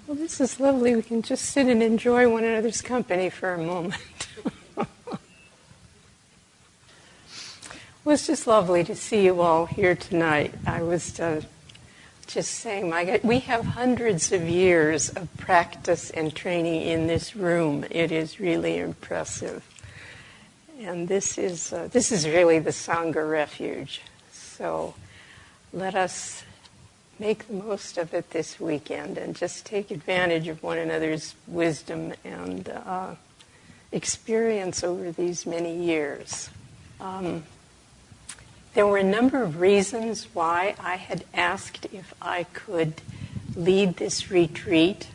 Well, this is lovely. We can just sit and enjoy one another's company for a moment. Well, it's just lovely to see you all here tonight. I was just saying, we have hundreds of years of practice and training in this room. It is really impressive. And this is really the Sangha refuge. So let us make the most of it this weekend and just take advantage of one another's wisdom and experience over these many years. There were a number of reasons why I had asked if I could lead this retreat.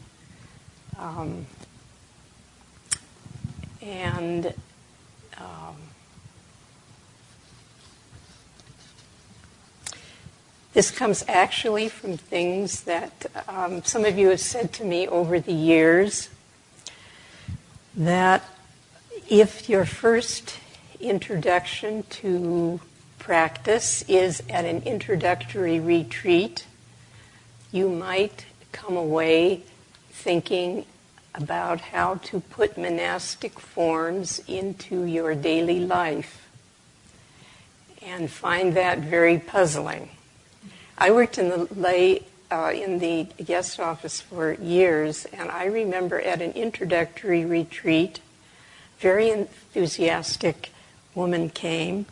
This comes actually from things that some of you have said to me over the years, that if your first introduction to practice is at an introductory retreat, you might come away thinking about how to put monastic forms into your daily life and find that very puzzling. I worked in the guest office for years, and I remember at an introductory retreat, very enthusiastic woman came,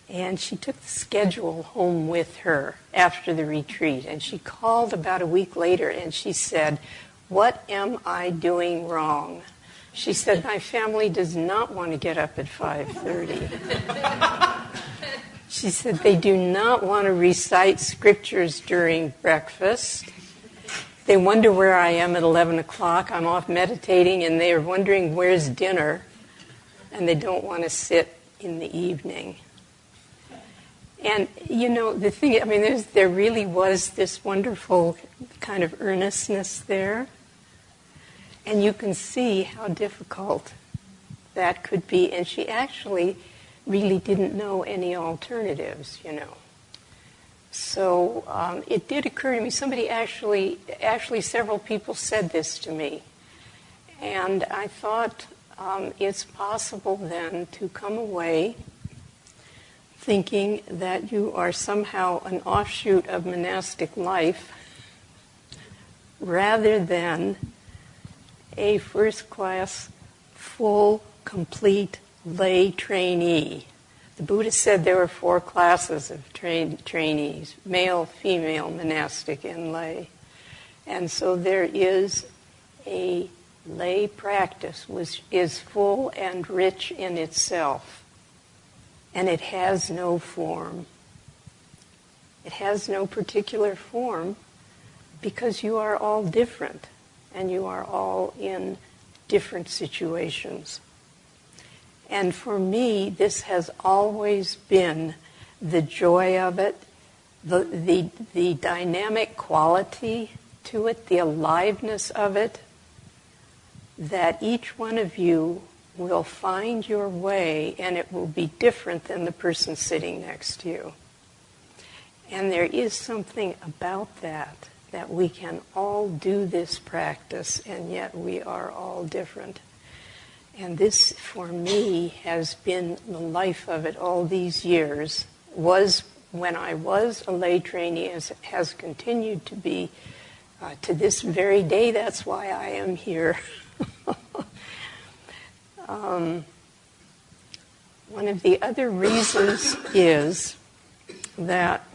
and she took the schedule home with her after the retreat, and she called about a week later, and she said, "What am I doing wrong?" She said, "My family does not want to get up at 5:30. She said, "They do not want to recite scriptures during breakfast. They wonder where I am at 11 o'clock. I'm off meditating, and they are wondering where's dinner, and they don't want to sit in the evening." And, you know, the thing, I mean, there really was this wonderful kind of earnestness there. And you can see how difficult that could be. And she actually really didn't know any alternatives, you know. So it did occur to me, somebody actually several people said this to me. And I thought it's possible then to come away thinking that you are somehow an offshoot of monastic life rather than a first-class, full, complete lay trainee. The Buddha said there were 4 classes of trainees: male, female, monastic, and lay. And so there is a lay practice which is full and rich in itself. And it has no form. It has no particular form because you are all different and you are all in different situations. And for me, this has always been the joy of it, the dynamic quality to it, the aliveness of it, that each one of you will find your way, and it will be different than the person sitting next to you. And there is something about that we can all do this practice, and yet we are all different. And this, for me, has been the life of it all these years, was when I was a lay trainee, has continued to be to this very day. That's why I am here. One of the other reasons is that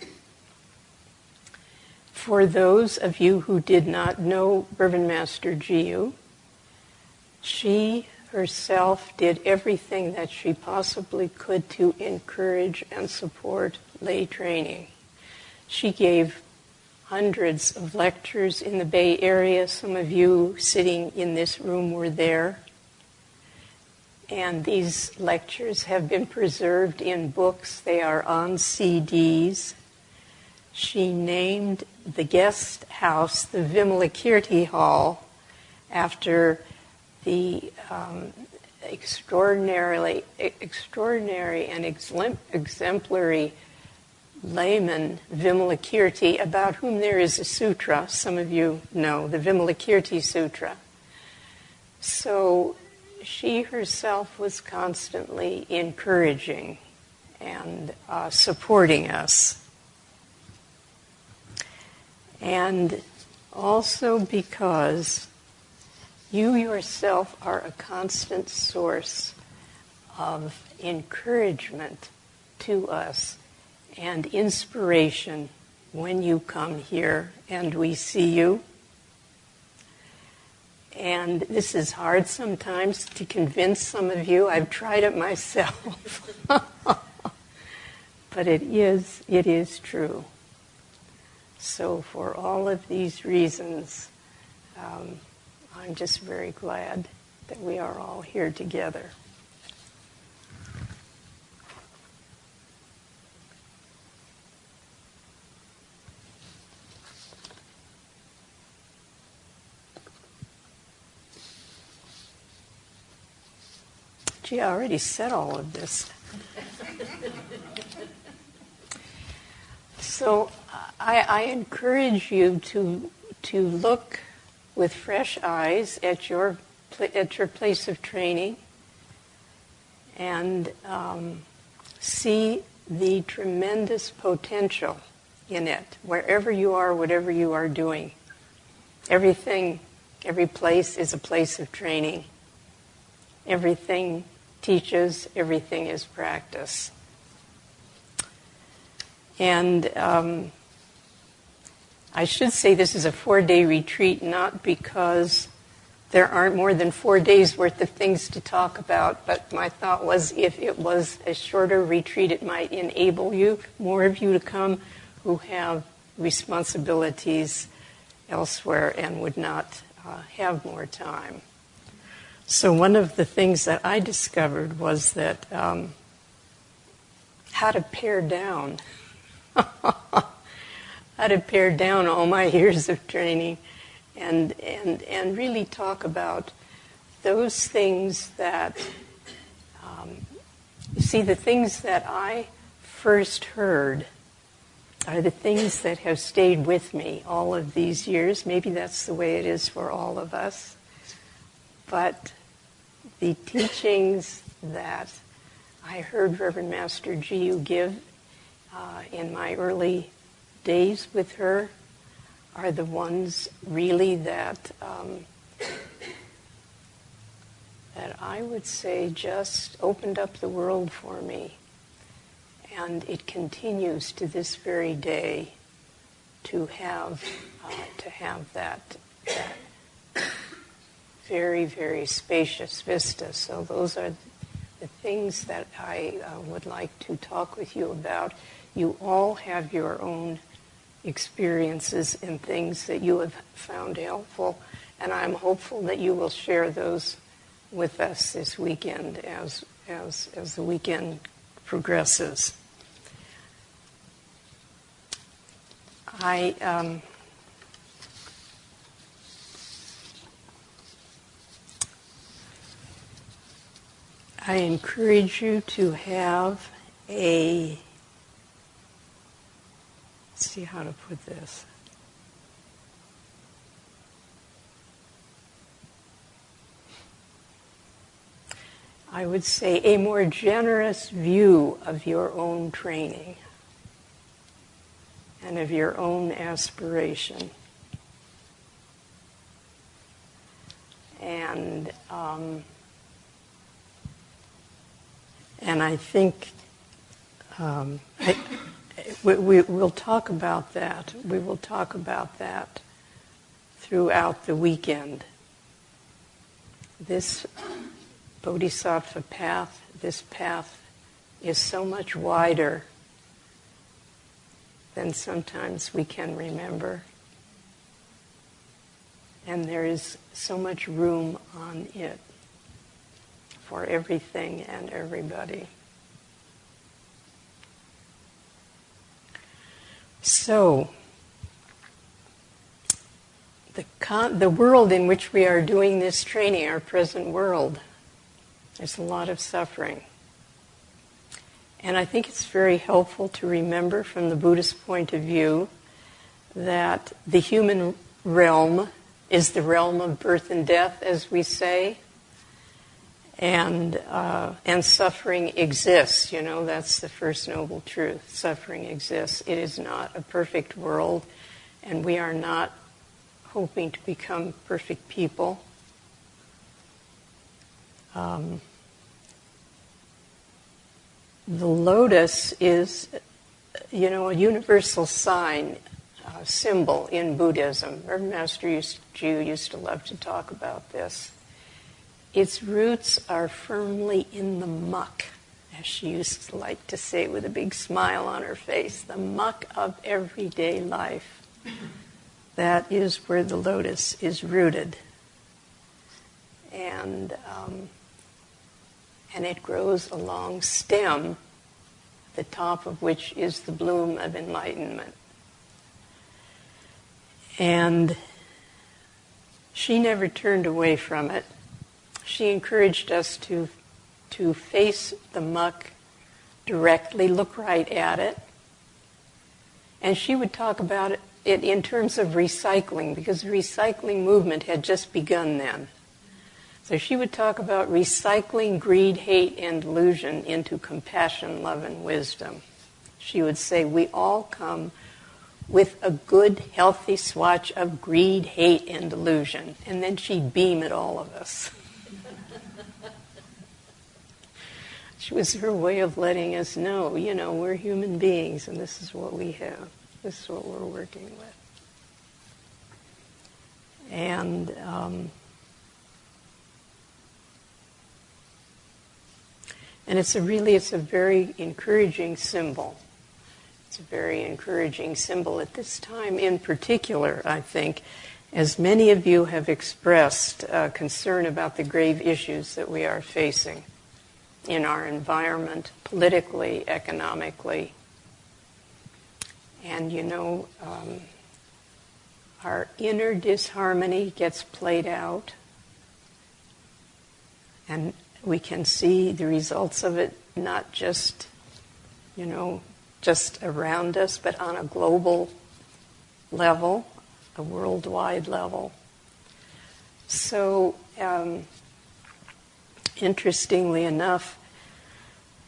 for those of you who did not know Reverend Master Jiyu, she herself did everything that she possibly could to encourage and support lay training. She gave hundreds of lectures in the Bay Area. Some of you sitting in this room were there. And these lectures have been preserved in books. They are on CDs. She named the guest house the Vimalakirti Hall after the extraordinary and exemplary layman, Vimalakirti, about whom there is a sutra. Some of you know the Vimalakirti Sutra. So she herself was constantly encouraging and supporting us. And also because you yourself are a constant source of encouragement to us and inspiration when you come here and we see you. And this is hard sometimes to convince some of you. I've tried it myself. But it is true. So for all of these reasons, I'm just very glad that we are all here together. Gee, I already said all of this. So I encourage you to look with fresh eyes at your place of training and see the tremendous potential in it, wherever you are, whatever you are doing. Every place is a place of training. Everything teaches, everything is practice. And I should say this is a 4-day retreat, not because there aren't more than 4 days worth of things to talk about, but my thought was if it was a shorter retreat, it might enable more of you to come who have responsibilities elsewhere and would not have more time. So one of the things that I discovered was that how to pare down all my years of training and really talk about those things that, the things that I first heard are the things that have stayed with me all of these years. Maybe that's the way it is for all of us. But the teachings that I heard Reverend Master Jiyu give in my early days with her are the ones really that I would say just opened up the world for me. And it continues to this very day to have that very, very spacious vista. So those are the things that I would like to talk with you about. You all have your own experiences and things that you have found helpful, and I'm hopeful that you will share those with us this weekend as the weekend progresses. I encourage you to have let's see how to put this. I would say a more generous view of your own training and of your own aspiration. And I think we'll talk about that. We will talk about that throughout the weekend. This Bodhisattva path, this path is so much wider than sometimes we can remember. And there is so much room on it for everything and everybody. So, the world in which we are doing this training, our present world, there's a lot of suffering. And I think it's very helpful to remember from the Buddhist point of view that the human realm is the realm of birth and death, as we say, and suffering exists. That's the first noble truth. Suffering exists. It is not a perfect world, and we are not hoping to become perfect people. The lotus is, a universal sign, symbol in Buddhism. Reverend Master Jew used to love to talk about this. Its roots are firmly in the muck, as she used to like to say with a big smile on her face, the muck of everyday life. That is where the lotus is rooted. And it grows a long stem, the top of which is the bloom of enlightenment. And she never turned away from it. She encouraged us to face the muck directly, look right at it. And she would talk about it in terms of recycling, because the recycling movement had just begun then. So she would talk about recycling greed, hate, and delusion into compassion, love, and wisdom. She would say, we all come with a good, healthy swatch of greed, hate, and delusion. And then she'd beam at all of us. She was her way of letting us know, we're human beings, and this is what we have. This is what we're working with. And it's a very encouraging symbol. It's a very encouraging symbol at this time in particular, I think, as many of you have expressed concern about the grave issues that we are facing in our environment, politically, economically. And, our inner disharmony gets played out, and we can see the results of it not just, just around us, but on a global level, a worldwide level. So, interestingly enough,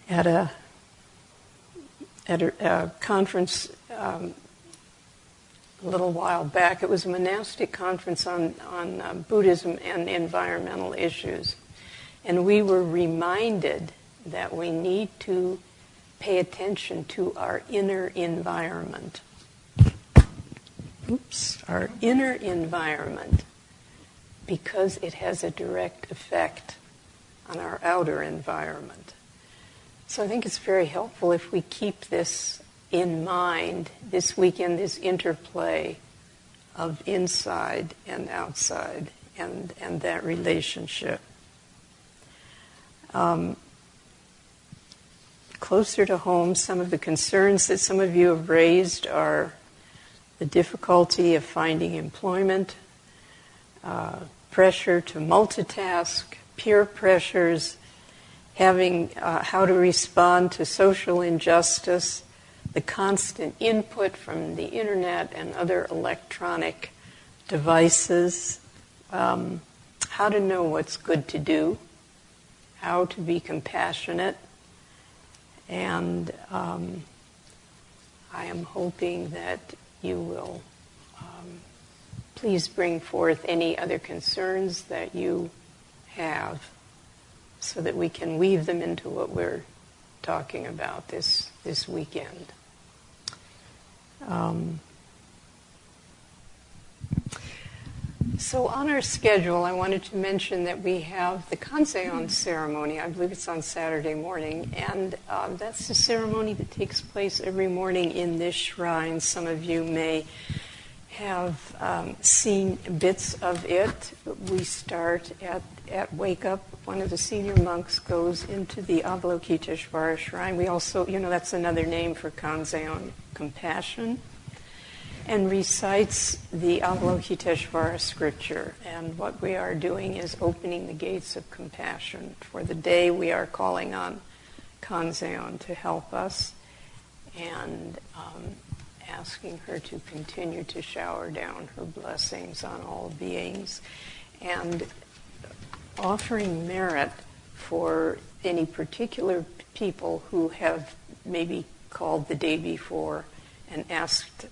at a conference a little while back, it was a monastic conference on Buddhism and environmental issues. And we were reminded that we need to pay attention to our inner environment. Our inner environment, because it has a direct effect on our outer environment. So I think it's very helpful if we keep this in mind this weekend, this interplay of inside and outside and that relationship. Closer to home, some of the concerns that some of you have raised are the difficulty of finding employment, pressure to multitask, peer pressures, having how to respond to social injustice, the constant input from the internet and other electronic devices, how to know what's good to do, how to be compassionate, and I am hoping that you will please bring forth any other concerns that you have so that we can weave them into what we're talking about this weekend. So on our schedule, I wanted to mention that we have the Kansan Ceremony. I believe it's on Saturday morning, and that's the ceremony that takes place every morning in this shrine. Some of you may have seen bits of it. We start at wake up. One of the senior monks goes into the Avalokiteshvara shrine. We also, that's another name for Kansan, compassion, and recites the Avalokiteshvara scripture. And what we are doing is opening the gates of compassion. For the day, we are calling on Kansan to help us, and asking her to continue to shower down her blessings on all beings, and offering merit for any particular people who have maybe called the day before and asked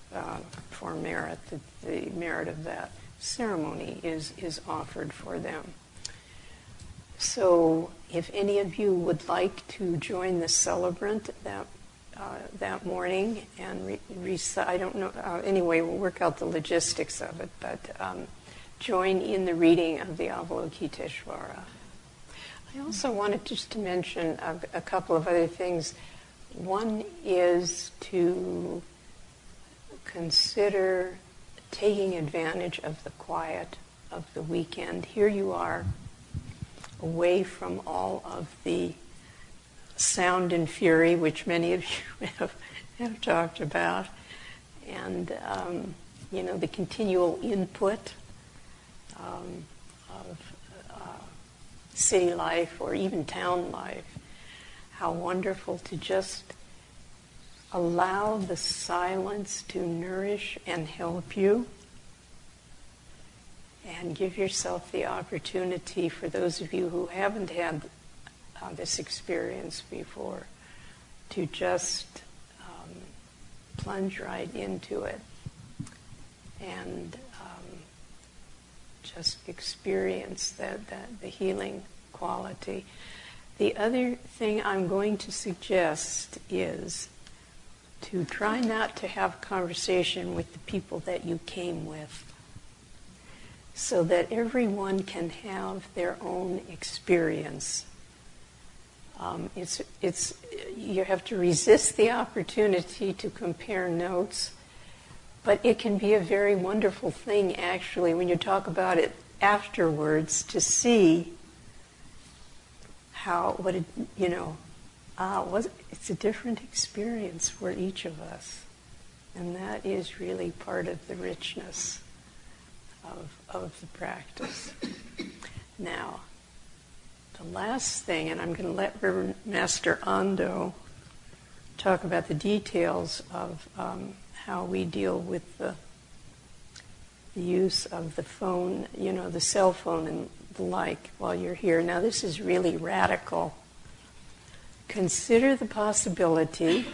for merit. The merit of that ceremony is offered for them. So if any of you would like to join the celebrant that morning and recite, I don't know, anyway, we'll work out the logistics of it, but join in the reading of the Avalokiteshvara. I also wanted just to mention a couple of other things. One is to consider taking advantage of the quiet of the weekend. Here you are, away from all of the sound and fury, which many of you have talked about, and the continual input of city life or even town life. How wonderful to just allow the silence to nourish and help you, and give yourself the opportunity, for those of you who haven't had this experience before, to just plunge right into it and just experience the healing quality. The other thing I'm going to suggest is to try not to have conversation with the people that you came with, so that everyone can have their own experience. You have to resist the opportunity to compare notes, but it can be a very wonderful thing, actually, when you talk about it afterwards, to see it's a different experience for each of us, and that is really part of the richness of the practice. Now, the last thing, and I'm going to let Reverend Master Ando talk about the details of how we deal with the use of the phone, the cell phone and the like while you're here. Now, this is really radical. Consider the possibility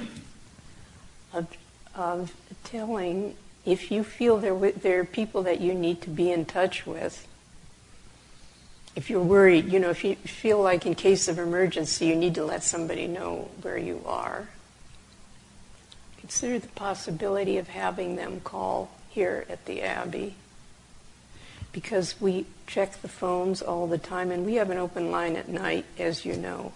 of telling, if you feel there are people that you need to be in touch with, if you're worried, if you feel like in case of emergency you need to let somebody know where you are, consider the possibility of having them call here at the Abbey, because we check the phones all the time, and we have an open line at night, as you know.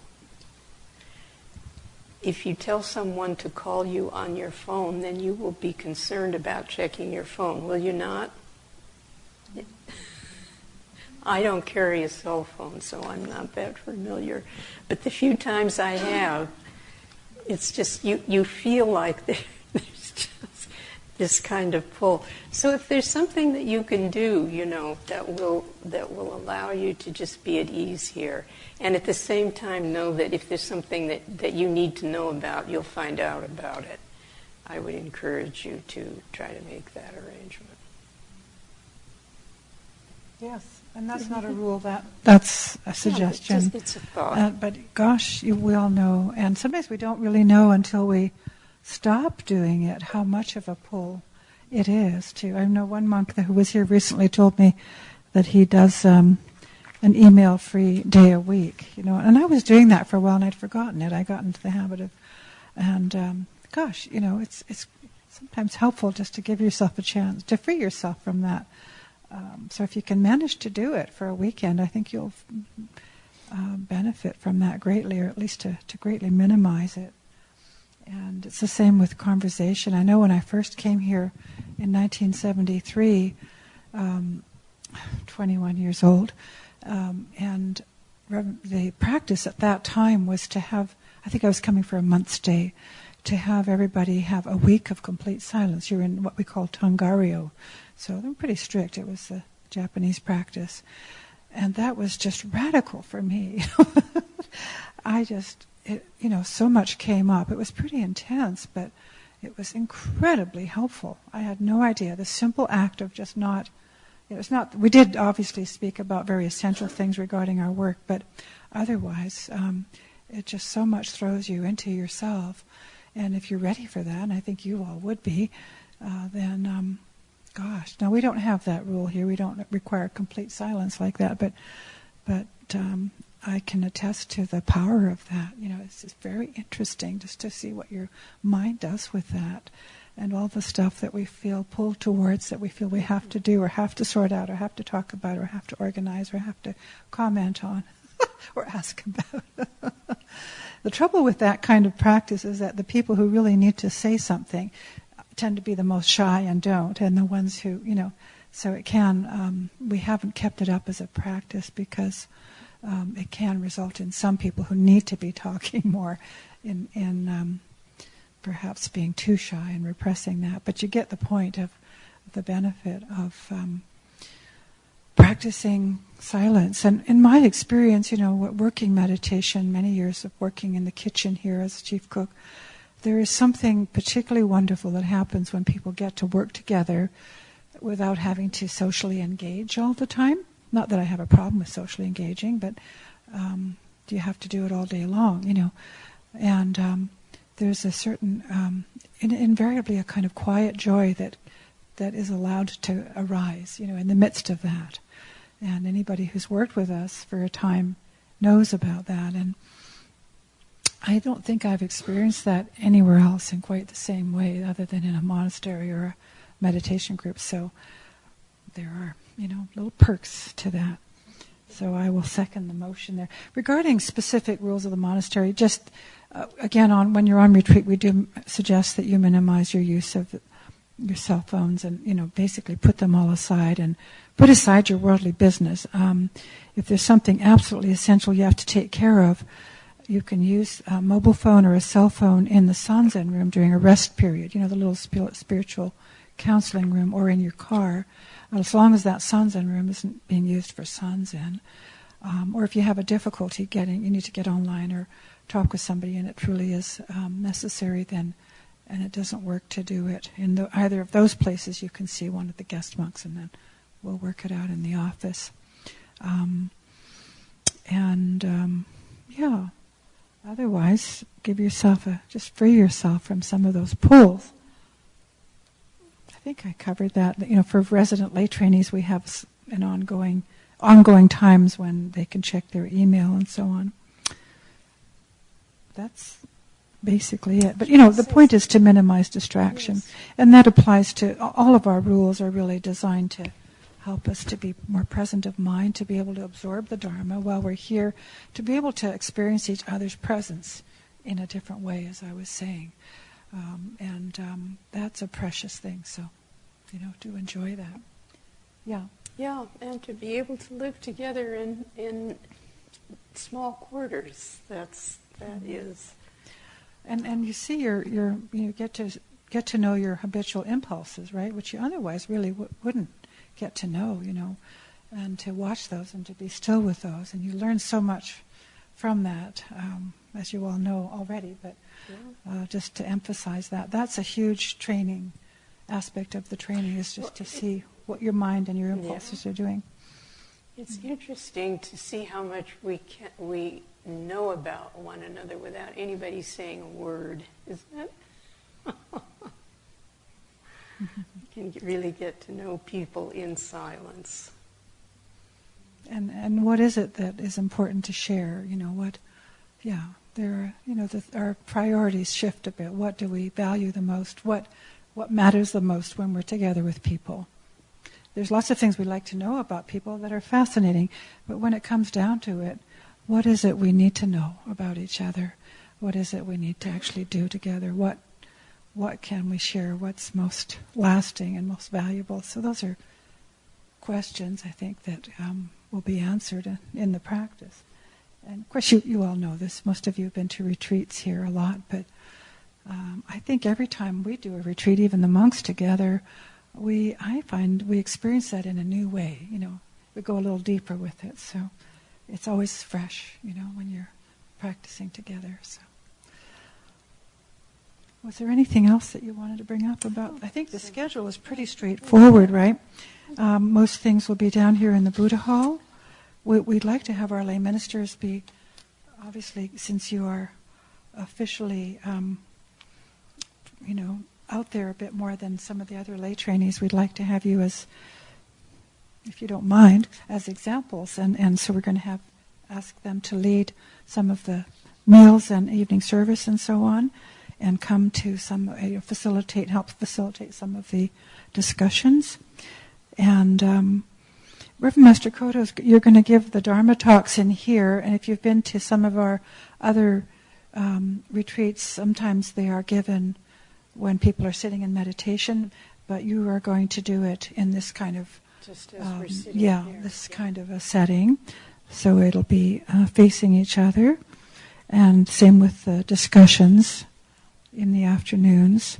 If you tell someone to call you on your phone, then you will be concerned about checking your phone, will you not? I don't carry a cell phone, so I'm not that familiar. But the few times I have, it's just, you feel like there's just this kind of pull. So if there's something that you can do, that will allow you to just be at ease here, and at the same time know that if there's something that you need to know about, you'll find out about it, I would encourage you to try to make that arrangement. Yes, and that's not a rule, that's a suggestion. It's a thought. But gosh, we all know, and sometimes we don't really know until we stop doing it, how much of a pull it is to. I know one monk who was here recently told me that he does an email-free day a week, and I was doing that for a while and I'd forgotten it. I got into the habit of, and it's sometimes helpful just to give yourself a chance to free yourself from that. So if you can manage to do it for a weekend, I think you'll benefit from that greatly, or at least to greatly minimize it. And it's the same with conversation. I know when I first came here in 1973, 21 years old, and the practice at that time was to have, I think I was coming for a month's stay, to have everybody have a week of complete silence. You're in what we call tangario. So they're pretty strict. It was the Japanese practice. And that was just radical for me. I just so much came up. It was pretty intense, but it was incredibly helpful. I had no idea. The simple act of just not, it's not, we did obviously speak about very essential things regarding our work, but otherwise, it just so much throws you into yourself. And if you're ready for that, and I think you all would be, then, gosh, now we don't have that rule here. We don't require complete silence like that, but I can attest to the power of that. It's just very interesting just to see what your mind does with that, and all the stuff that we feel pulled towards, that we feel we have to do or have to sort out or have to talk about or have to organize or have to comment on or ask about. The trouble with that kind of practice is that the people who really need to say something tend to be the most shy and don't, and the ones who, so it can, we haven't kept it up as a practice because it can result in some people who need to be talking more in perhaps being too shy and repressing that. But you get the point of the benefit of practicing silence. And in my experience, working meditation, many years of working in the kitchen here as chief cook, there is something particularly wonderful that happens when people get to work together without having to socially engage all the time. Not that I have a problem with socially engaging, but you have to do it all day long, And there's a certain, invariably a kind of quiet joy that is allowed to arise, in the midst of that. And anybody who's worked with us for a time knows about that. And I don't think I've experienced that anywhere else in quite the same way, other than in a monastery or a meditation group. So there are, little perks to that. So I will second the motion there. Regarding specific rules of the monastery, just again, when you're on retreat, we do suggest that you minimize your use of your cell phones and, basically put them all aside and put aside your worldly business. If there's something absolutely essential you have to take care of, you can use a mobile phone or a cell phone in the Sanzen room during a rest period, the little spiritual counseling room, or in your car, as long as that Sanzen room isn't being used for Sanzen. Or if you have a difficulty you need to get online or talk with somebody and it truly is necessary, then, and it doesn't work to do it in either of those places, you can see one of the guest monks and then we'll work it out in the office. Otherwise, give yourself just free yourself from some of those pulls. I think I covered that. For resident lay trainees, we have an ongoing times when they can check their email and so on. That's basically it. But the point is to minimize distraction, yes. And that applies to all of our rules. Are really designed to help us to be more present of mind, to be able to absorb the Dharma while we're here, to be able to experience each other's presence in a different way, as I was saying. That's a precious thing, so, to enjoy that. Yeah. Yeah, and to be able to live together in small quarters, that is. And you see you get to know your habitual impulses, right, which you otherwise really wouldn't get to know, and to watch those and to be still with those. And you learn so much from that, as you all know already, but just to emphasize that's a huge training aspect of the training, is just to see what your mind and your impulses are doing. It's interesting to see how much we know about one another without anybody saying a word, isn't it? You can really get to know people in silence. And what is it that is important to share? Our priorities shift a bit. What do we value the most? What matters the most when we're together with people? There's lots of things we like to know about people that are fascinating, but when it comes down to it, what is it we need to know about each other? What is it we need to actually do together? What can we share? What's most lasting and most valuable? So those are questions, I think, that will be answered in the practice. And of course, you all know this. Most of you have been to retreats here a lot, but I think every time we do a retreat, even the monks together, I find we experience that in a new way. We go a little deeper with it. So it's always fresh, when you're practicing together. So, was there anything else that you wanted to bring up about? I think the schedule is pretty straightforward, right? Most things will be down here in the Buddha Hall. We'd like to have our lay ministers be, obviously, since you are officially, out there a bit more than some of the other lay trainees, we'd like to have you as, if you don't mind, as examples. And so we're going to ask them to lead some of the meals and evening service and so on, and come to help facilitate some of the discussions. And Reverend Master Kodo, you're going to give the Dharma talks in here, and if you've been to some of our other retreats, sometimes they are given when people are sitting in meditation, but you are going to do it in this kind of just as we're sitting here. Kind of a setting. So it'll be facing each other, and same with the discussions in the afternoons.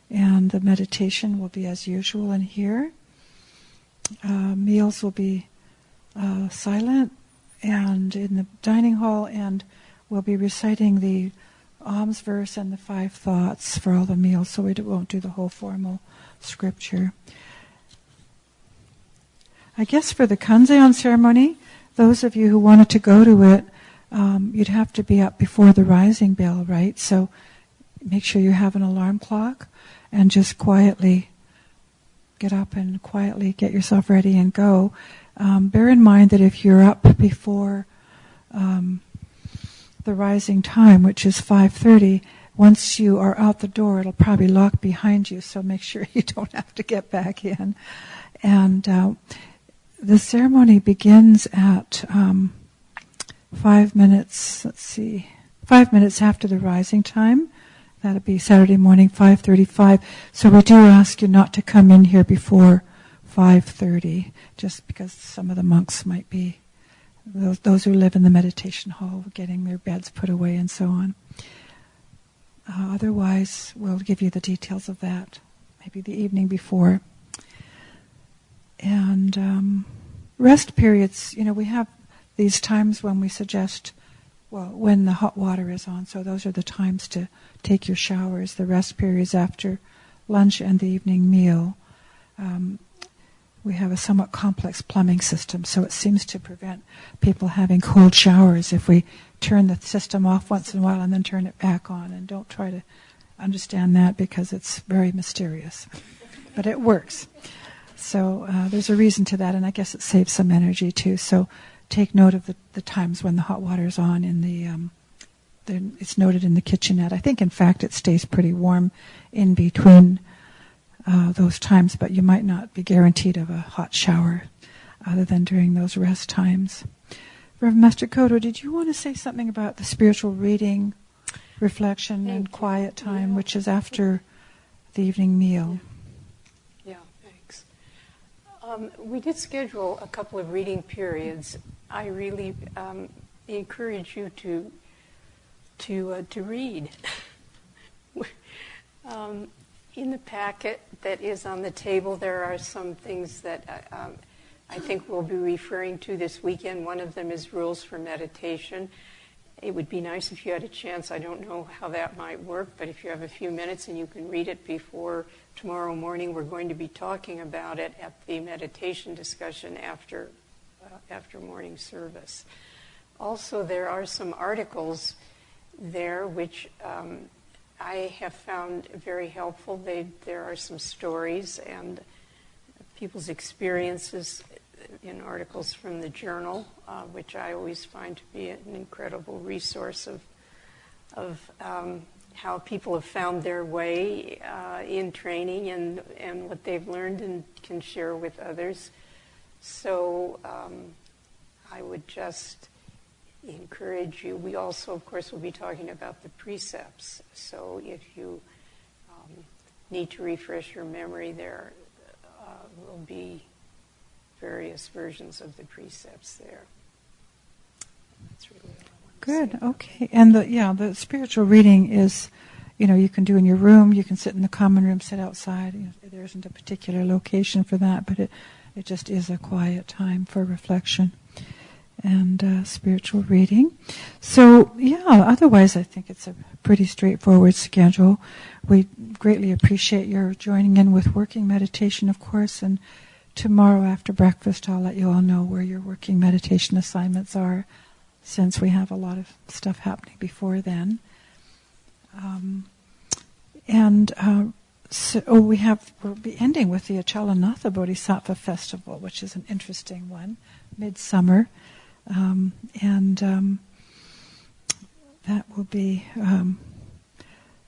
And the meditation will be as usual in here. Meals will be silent and in the dining hall, and we'll be reciting the alms verse and the 5 thoughts for all the meals, so we won't do the whole formal scripture. I guess for the Kansan ceremony, those of you who wanted to go to it, you'd have to be up before the rising bell, right? So make sure you have an alarm clock and just quietly get up and quietly get yourself ready and go. Bear in mind that if you're up before the rising time, which is 5:30, once you are out the door, it'll probably lock behind you, so make sure you don't have to get back in. And the ceremony begins at 5 minutes, 5 minutes after the rising time. That'll be Saturday morning, 5:35. So we do ask you not to come in here before 5:30, just because some of the monks might be, those who live in the meditation hall, getting their beds put away and so on. Otherwise, we'll give you the details of that, maybe the evening before. And rest periods, we have these times when we suggest, when the hot water is on, so those are the times to take your showers, the rest periods after lunch and the evening meal. We have a somewhat complex plumbing system, so it seems to prevent people having cold showers if we turn the system off once in a while and then turn it back on. And don't try to understand that, because it's very mysterious. But it works. So there's a reason to that, and I guess it saves some energy too. So take note of the times when the hot water is on in it's noted in the kitchenette. I think, in fact, it stays pretty warm in between those times, but you might not be guaranteed of a hot shower other than during those rest times. Reverend Master Kodo, did you want to say something about the spiritual reading, reflection, and quiet time, which is after the evening meal? Yeah, thanks. We did schedule a couple of reading periods. I really encourage you to read. In the packet that is on the table, there are some things that I think we'll be referring to this weekend. One of them is Rules for Meditation. It would be nice if you had a chance. I don't know how that might work, but if you have a few minutes and you can read it before tomorrow morning, we're going to be talking about it at the meditation discussion after morning service. Also, there are some articles there which I have found very helpful. There are some stories and people's experiences in articles from the journal, which I always find to be an incredible resource of how people have found their way in training and what they've learned and can share with others. So I would just encourage you. We also, of course, will be talking about the precepts. So if you need to refresh your memory, there will be various versions of the precepts there. That's really all I want to say. Good. Okay. And the spiritual reading is, you can do in your room. You can sit in the common room, sit outside. There isn't a particular location for that, but it just is a quiet time for reflection. and spiritual reading. So, otherwise I think it's a pretty straightforward schedule. We greatly appreciate your joining in with working meditation, of course, and tomorrow after breakfast I'll let you all know where your working meditation assignments are, since we have a lot of stuff happening before then. We'll be ending with the Achalanatha Bodhisattva Festival, which is an interesting one, midsummer. That will be,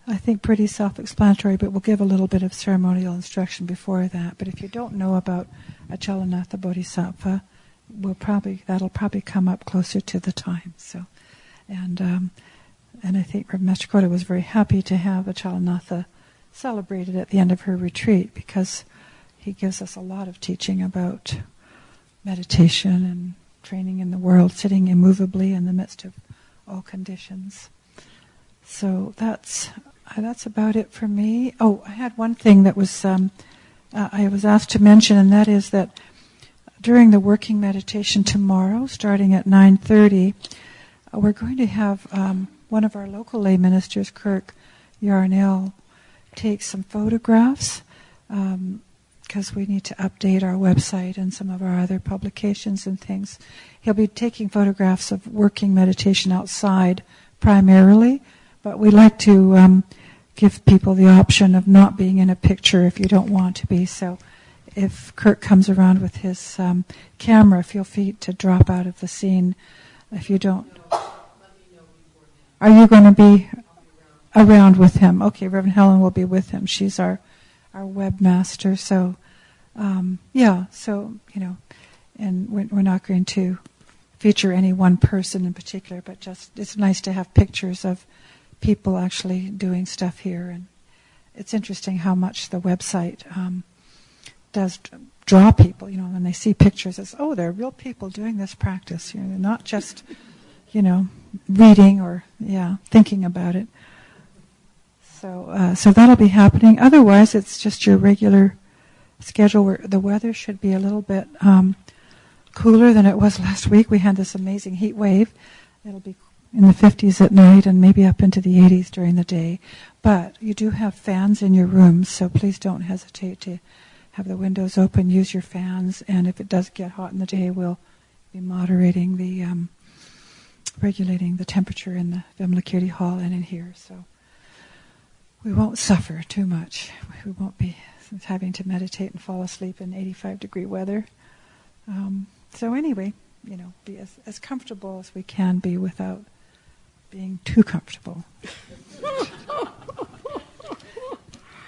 I think, pretty self-explanatory, but we'll give a little bit of ceremonial instruction before that. But if you don't know about Achalanatha Bodhisattva, that'll probably come up closer to the time. So, and I think Master Kodo was very happy to have Achalanatha celebrated at the end of her retreat, because he gives us a lot of teaching about meditation and training in the world, sitting immovably in the midst of all conditions. So that's about it for me. Oh, I had one thing that was I was asked to mention, and that is that during the working meditation tomorrow, starting at 9:30, we're going to have one of our local lay ministers, Kirk Yarnell, take some photographs, because we need to update our website and some of our other publications and things. He'll be taking photographs of working meditation outside primarily, but we like to give people the option of not being in a picture if you don't want to be. So if Kirk comes around with his camera, feel free to drop out of the scene. If you don't... Are you going to be around with him? Okay, Reverend Helen will be with him. She's our webmaster. So, and we're not going to feature any one person in particular, but just it's nice to have pictures of people actually doing stuff here. And it's interesting how much the website does draw people. When they see pictures, it's, oh, there are real people doing this practice. They're not just, reading or thinking about it. So that'll be happening. Otherwise, it's just your regular schedule where the weather should be a little bit cooler than it was last week. We had this amazing heat wave. It'll be in the 50s at night and maybe up into the 80s during the day. But you do have fans in your rooms, so please don't hesitate to have the windows open, use your fans, and if it does get hot in the day, we'll be moderating regulating the temperature in the Vimalakirti Hall and in here. So we won't suffer too much. We won't be having to meditate and fall asleep in 85-degree weather. So anyway, be as comfortable as we can be without being too comfortable. Of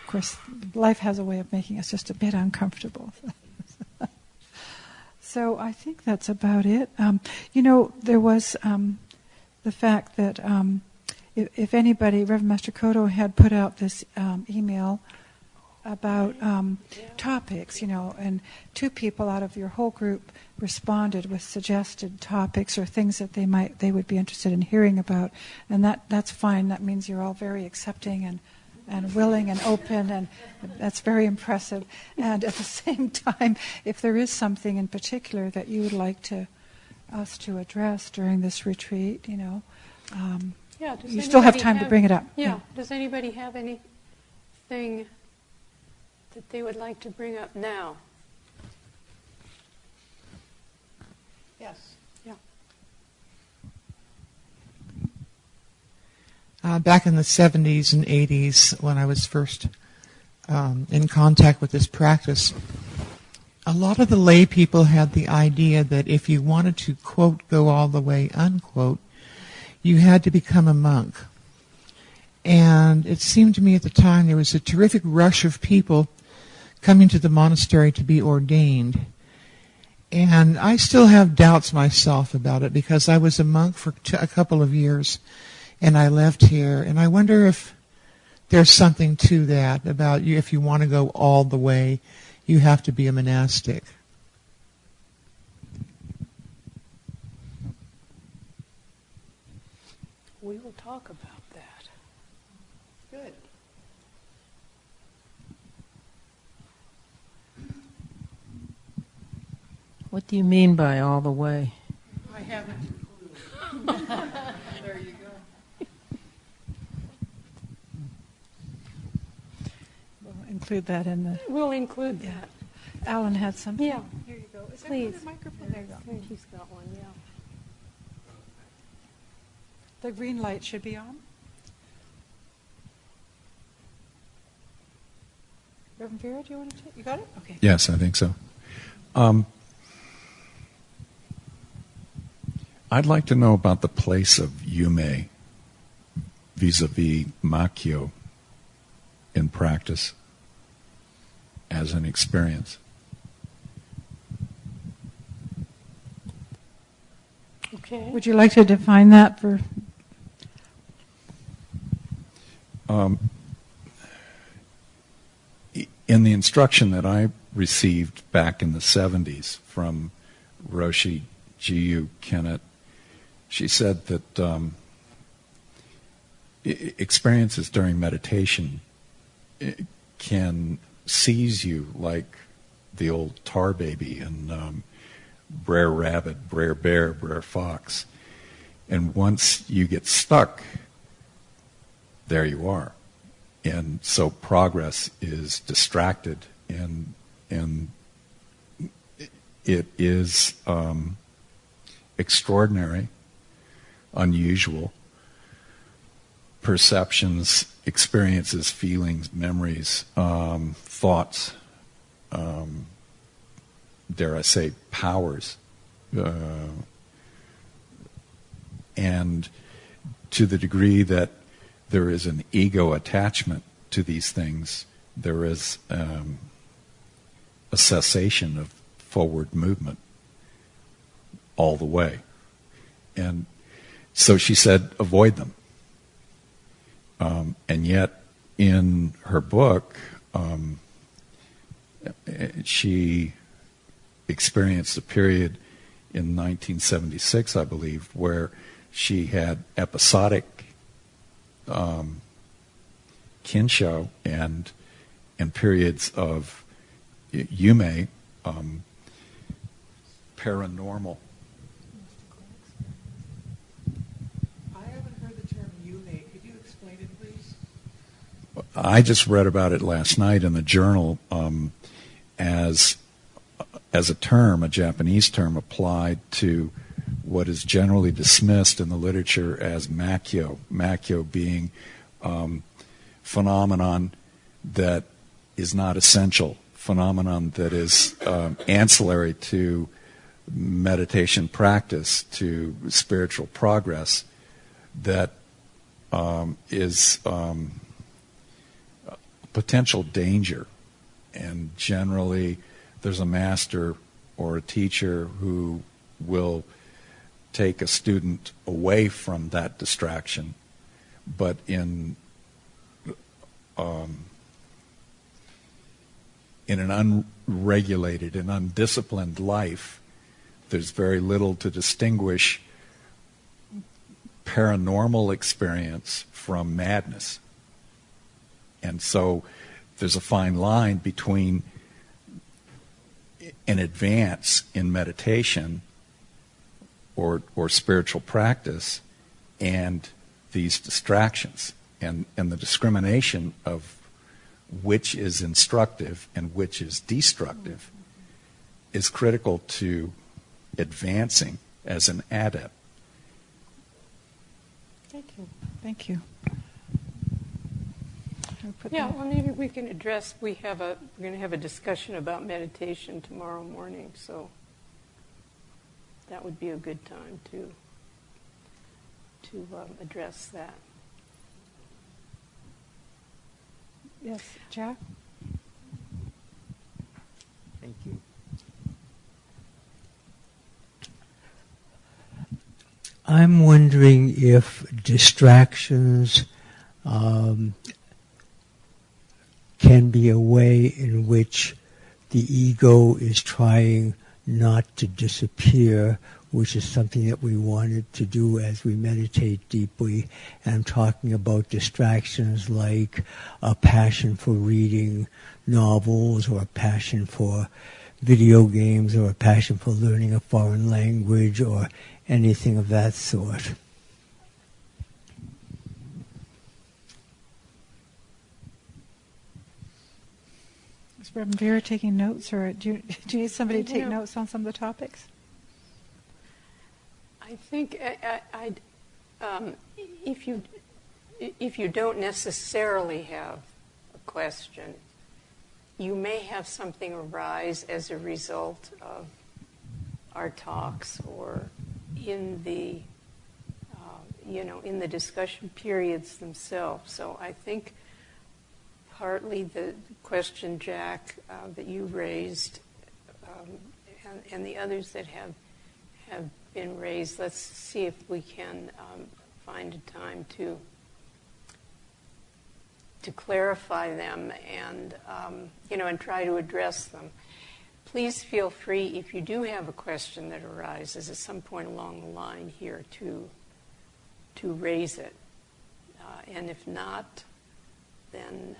course, life has a way of making us just a bit uncomfortable. So I think that's about it. There was the fact that if anybody, Reverend Master Kodo had put out this email about topics, and 2 people out of your whole group responded with suggested topics or things that they would be interested in hearing about, and that's fine. That means you're all very accepting and willing and open, and that's very impressive. And at the same time, if there is something in particular that you would like us to address during this retreat, you still have time to bring it up. Yeah. Does anybody have anything that they would like to bring up now? Yes. Yeah. Back in the 70s and 80s, when I was first in contact with this practice, a lot of the lay people had the idea that if you wanted to, quote, go all the way, unquote, you had to become a monk. And it seemed to me at the time there was a terrific rush of people coming to the monastery to be ordained. And I still have doubts myself about it, because I was a monk for a couple of years and I left here. And I wonder if there's something to that about you. If you want to go all the way, you have to be a monastic. We will talk about that. Good. What do you mean by all the way? I haven't included. There you go. We'll include that in the... We'll include that. Alan had something. Yeah. Here you go. Is there Please. another microphone? There you I go. think he's got one, yeah. The green light should be on. Reverend Vera, do you want to take? You got it? Okay. Yes, I think so. I'd like to know about the place of Yume vis-a-vis Makyo in practice as an experience. Okay. Would you like to define that for... In the instruction that I received back in the 70s from Roshi Jiyu Kennett, she said that experiences during meditation can seize you like the old tar baby and Brer Rabbit, Brer Bear, Brer Fox. And once you get stuck, there you are. And so progress is distracted, and it is extraordinary, unusual perceptions, experiences, feelings, memories, thoughts, dare I say, powers. And to the degree that there is an ego attachment to these things, there is a cessation of forward movement all the way. And so she said, avoid them. And yet, in her book, she experienced a period in 1976, I believe, where she had episodic kinsho and periods of yume, paranormal. I haven't heard the term yume. Could you explain it, please? I just read about it last night in the journal as a term, a Japanese term applied to what is generally dismissed in the literature as makyo. Makyo being phenomenon that is not essential, phenomenon that is ancillary to meditation practice, to spiritual progress, that is potential danger. And generally, there's a master or a teacher who will take a student away from that distraction, but in an unregulated and undisciplined life, there's very little to distinguish paranormal experience from madness. And so there's a fine line between an advance in meditation or spiritual practice and these distractions, and the discrimination of which is instructive and which is destructive is critical to advancing as an adept. Thank you. Thank you. Yeah, well, maybe we can address, we're going to have a discussion about meditation tomorrow morning, so that would be a good time to address that. Yes, Jack? Thank you. I'm wondering if distractions can be a way in which the ego is trying not to disappear, which is something that we wanted to do as we meditate deeply. And I'm talking about distractions like a passion for reading novels or a passion for video games or a passion for learning a foreign language or anything of that sort. Is Reverend Vera taking notes, or do you need somebody to take notes on some of the topics? I think if you don't necessarily have a question, you may have something arise as a result of our talks or in the in the discussion periods themselves. So I think partly the question, Jack, that you raised, and the others that have been raised, let's see if we can find a time to clarify them and and try to address them. Please feel free, if you do have a question that arises at some point along the line here, to raise it. And if not, then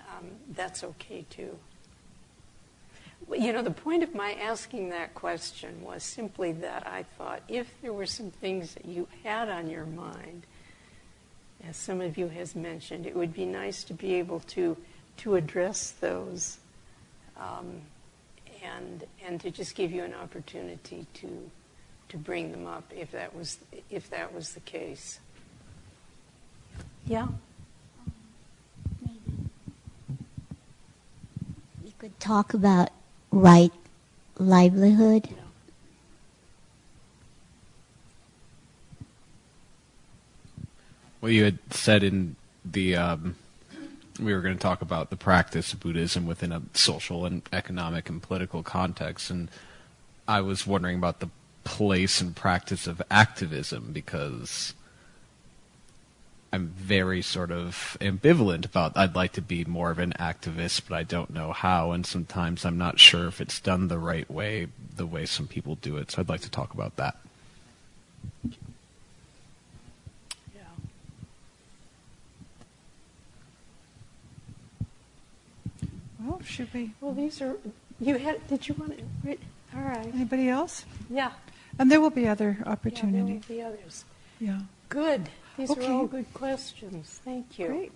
that's okay too. The point of my asking that question was simply that I thought if there were some things that you had on your mind, as some of you has mentioned, it would be nice to be able to address those and to just give you an opportunity to bring them up if that was the case. Yeah? Maybe we could talk about right livelihood. Yeah. Well, you had said in the we were going to talk about the practice of Buddhism within a social and economic and political context, and I was wondering about the place and practice of activism, because I'm very sort of ambivalent about I'd like to be more of an activist, but I don't know how, and sometimes I'm not sure if it's done the right way, the way some people do it, so I'd like to talk about that. Well, should we? Well, these are, did you want to, all right. Anybody else? Yeah. And there will be other opportunities. Yeah, there will be others. Yeah. Good. These Okay. are all good questions. Thank you. Great.